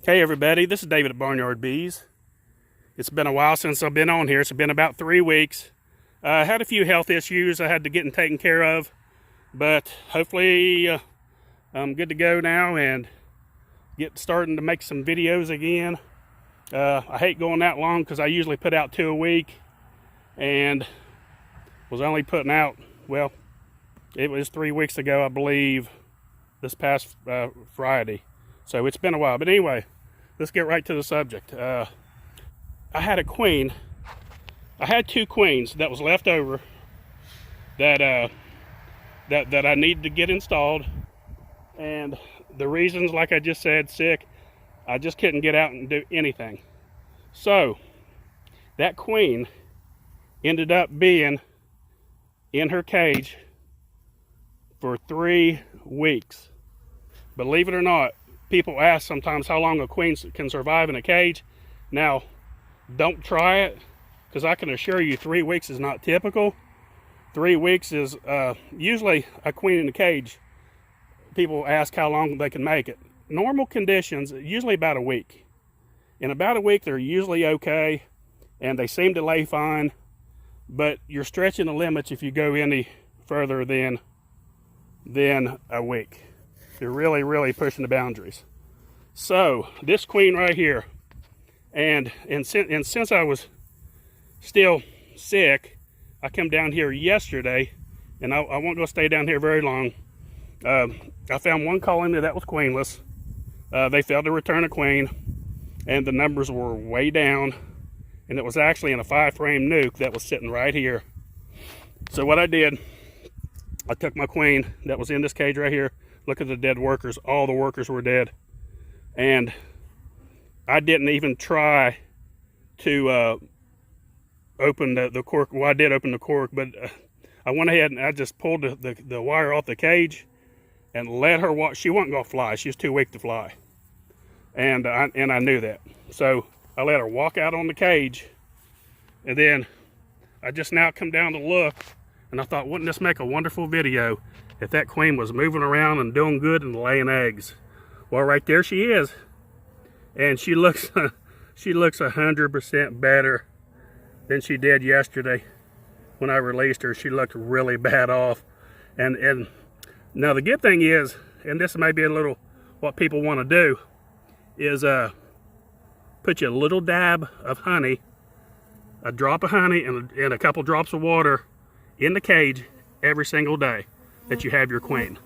Hey everybody, this is David at Barnyard Bees. It's been a while since I've been on here. It's been about 3 weeks. I had a few health issues I had to get taken care of, but hopefully I'm good to go now and starting to make some videos again. I hate going that long because I usually put out 2 a week and was only putting out, well, it was 3 weeks ago, I believe, this past Friday. So it's been a while. But anyway, let's get right to the subject. I had a queen. I had 2 queens that was left over that that I needed to get installed. And the reasons, like I just said, sick, I just couldn't get out and do anything. So that queen ended up being in her cage for 3 weeks. Believe it or not, people ask sometimes how long a queen can survive in a cage. Now, don't try it, because I can assure you 3 weeks is not typical. 3 weeks is usually a queen in a cage. People ask how long they can make it. Normal conditions, usually about a week. In about a week, they're usually okay, and they seem to lay fine, but you're stretching the limits if you go any further than a week. You're really pushing the boundaries. So this queen right here, and since I was still sick, I come down here yesterday, and I won't go stay down here very long. I found one colony that was queenless. They failed to return a queen, and the numbers were way down, and it was actually in a 5-frame nuc that was sitting right here. So what I did, I took my queen that was in this cage right here. Look at the dead workers. All the workers were dead. And I didn't even try to open the cork. Well, I did open the cork, but I went ahead and I just pulled the wire off the cage and let her walk. She wasn't going to fly. She was too weak to fly. And I knew that. So I let her walk out on the cage. And then I just now come down to look. And I thought, wouldn't this make a wonderful video if that queen was moving around and doing good and laying eggs? Well, right there she is. And she looks 100% better than she did yesterday when I released her. She looked really bad off. And now the good thing is, and this may be a little what people want to do, is put you a little dab of honey, a drop of honey and a couple drops of water in the cage every single day that you have your queen.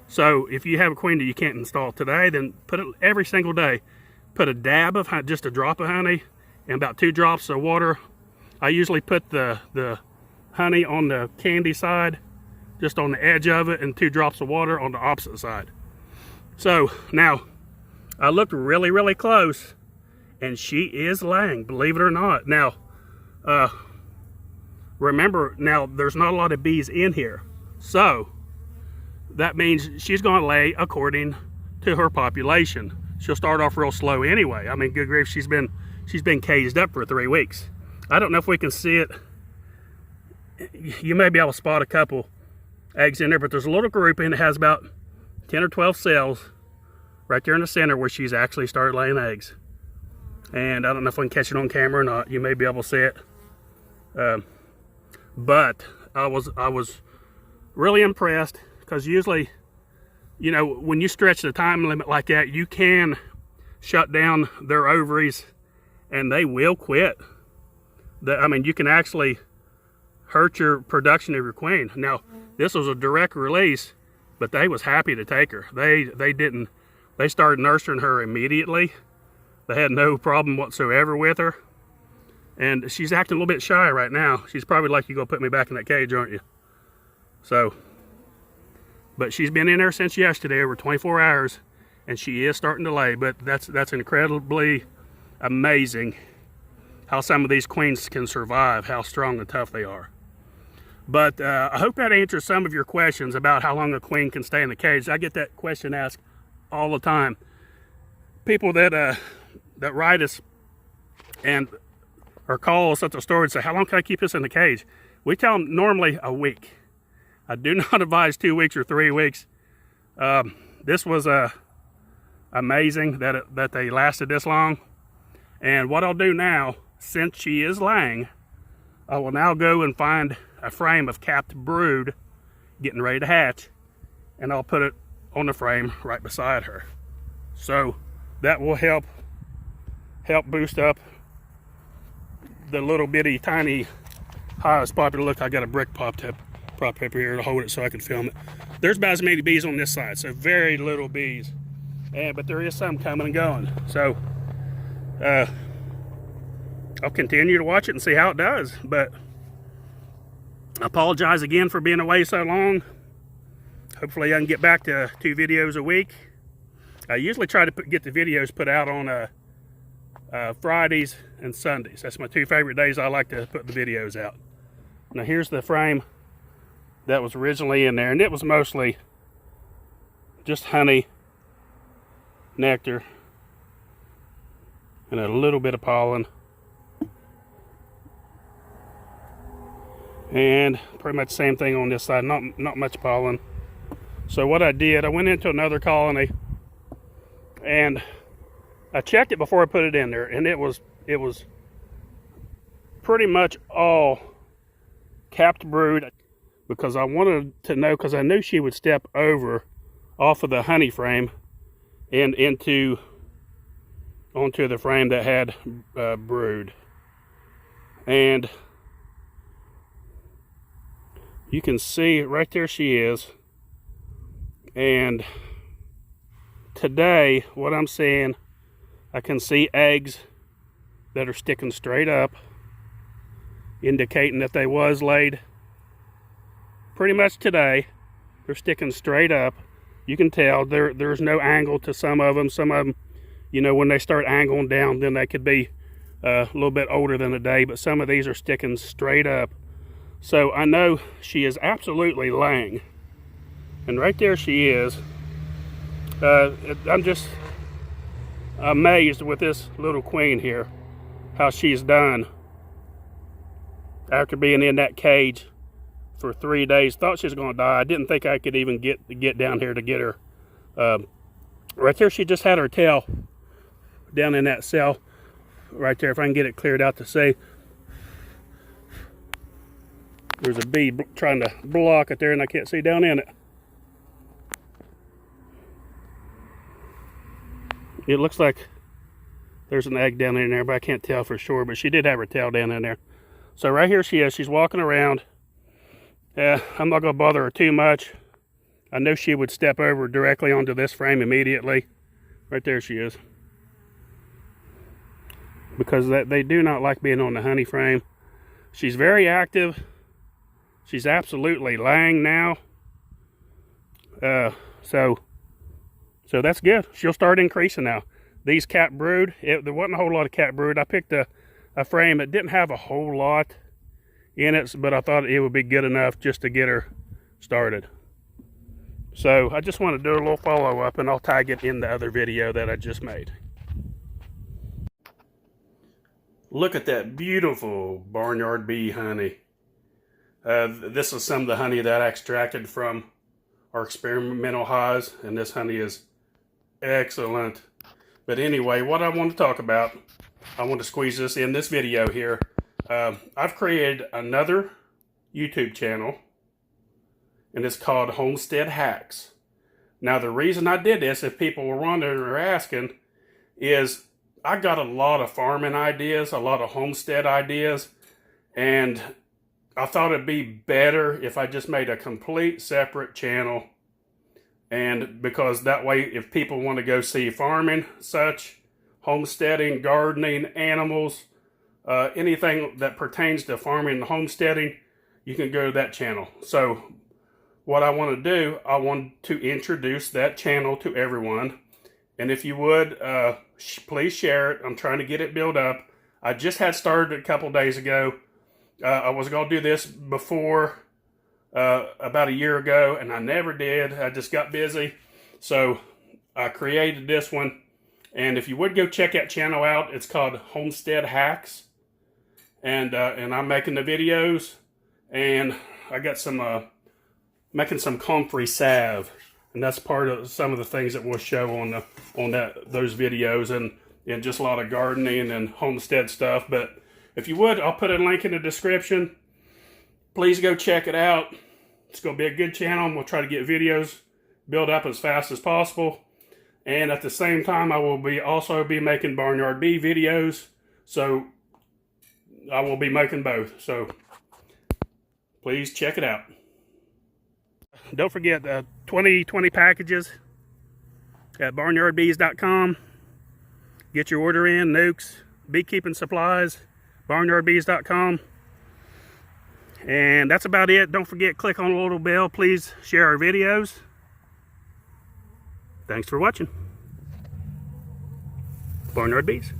So if you have a queen that you can't install today, then put it every single day. Put a dab of honey, just a drop of honey, and about 2 drops of water. I usually put the honey on the candy side, just on the edge of it, and 2 drops of water on the opposite side. So now I looked really close, and she is laying, believe it or not. Now remember, now there's not a lot of bees in here, so that means she's going to lay according to her population. She'll start off real slow anyway. I mean, good grief, she's been caged up for 3 weeks. I don't know if we can see it. You may be able to spot a couple eggs in there, but there's a little grouping that has about 10 or 12 cells right there in the center where she's actually started laying eggs. And I don't know if we can catch it on camera or not. You may be able to see it. But I was really impressed, because usually, you know, when you stretch the time limit like that, you can shut down their ovaries and they will quit. I mean, you can actually hurt your production of your queen. Now, this was a direct release, but they was happy to take her. They started nurturing her immediately. They had no problem whatsoever with her. And she's acting a little bit shy right now. She's probably like, you gonna put me back in that cage, aren't you? So, but she's been in there since yesterday, over 24 hours, and she is starting to lay. But that's incredibly amazing how some of these queens can survive, how strong and tough they are. But I hope that answers some of your questions about how long a queen can stay in the cage. I get that question asked all the time. People that write us and or call us at the store and say, how long can I keep this in the cage? We tell them normally a week. I do not advise 2 weeks or 3 weeks. This was amazing that they lasted this long. And what I'll do now, since she is laying, I will now go and find a frame of capped brood getting ready to hatch, and I'll put it on the frame right beside her. So that will help boost up the little bitty tiny hive spot. Look, I got a brick prop up here to hold it so I can film it. There's about as many bees on this side, so very little bees. But there is some coming and going. So I'll continue to watch it and see how it does. But I apologize again for being away so long. Hopefully I can get back to 2 videos a week. I usually try to get the videos put out on Fridays and Sundays. That's my 2 favorite days I like to put the videos out. Now here's the frame that was originally in there, and it was mostly just honey, nectar, and a little bit of pollen. And pretty much the same thing on this side, not much pollen. So what I did, I went into another colony and I checked it before I put it in there, and it was pretty much all capped brood, because I wanted to know, because I knew she would step over off of the honey frame and onto the frame that had brood. And you can see right there she is. And today, what I'm seeing, I can see eggs that are sticking straight up, indicating that they was laid pretty much today. They're sticking straight up. You can tell there's no angle to some of them. Some of them, you know, when they start angling down, then they could be a little bit older than a day, but some of these are sticking straight up. So I know she is absolutely laying. And right there she is. I'm just amazed with this little queen here, how she's done after being in that cage for 3 days. Thought she was going to die. I didn't think I could even get down here to get her. Right there, she just had her tail down in that cell right there. If I can get it cleared out to see. There's a bee trying to block it there, and I can't see down in it. It looks like there's an egg down in there, but I can't tell for sure. But she did have her tail down in there. So right here she is. She's walking around. I'm not going to bother her too much. I knew she would step over directly onto this frame immediately. Right there she is. Because they do not like being on the honey frame. She's very active. She's absolutely laying now. So that's good. She'll start increasing now. These capped brood, there wasn't a whole lot of capped brood. I picked a frame that didn't have a whole lot in it, but I thought it would be good enough just to get her started. So I just want to do a little follow-up, and I'll tag it in the other video that I just made. Look at that beautiful barnyard bee honey. This is some of the honey that I extracted from our experimental hives, and this honey is excellent. But anyway, what I want to talk about, I want to squeeze this in this video here. I've created another YouTube channel, and it's called Homestead Hacks. Now, the reason I did this, if people were wondering or asking, is I got a lot of farming ideas, a lot of homestead ideas, and I thought it'd be better if I just made a complete separate channel. And because that way, if people want to go see farming, such, homesteading, gardening, animals, anything that pertains to farming and homesteading, you can go to that channel. So what I want to do, I want to introduce that channel to everyone. And if you would, please share it. I'm trying to get it built up. I just had started a couple days ago. I was going to do this before, about a year ago, and I never did. I just got busy. So I created this one. And if you would go check that channel out, it's called Homestead Hacks. And I'm making the videos. And I got some, making some comfrey salve And that's part of some of the things that we'll show on those videos, and just a lot of gardening and homestead stuff. But if you would, I'll put a link in the description. Please go check it out. It's going to be a good channel, and we'll try to get videos built up as fast as possible. And at the same time, I will also be making Barnyard Bee videos. So I will be making both. So please check it out. Don't forget 2020 packages at barnyardbees.com. Get your order in. Nucs, beekeeping supplies, barnyardbees.com. And that's about it. Don't forget, click on the little bell. Please share our videos. Thanks for watching. Barnyard Bees.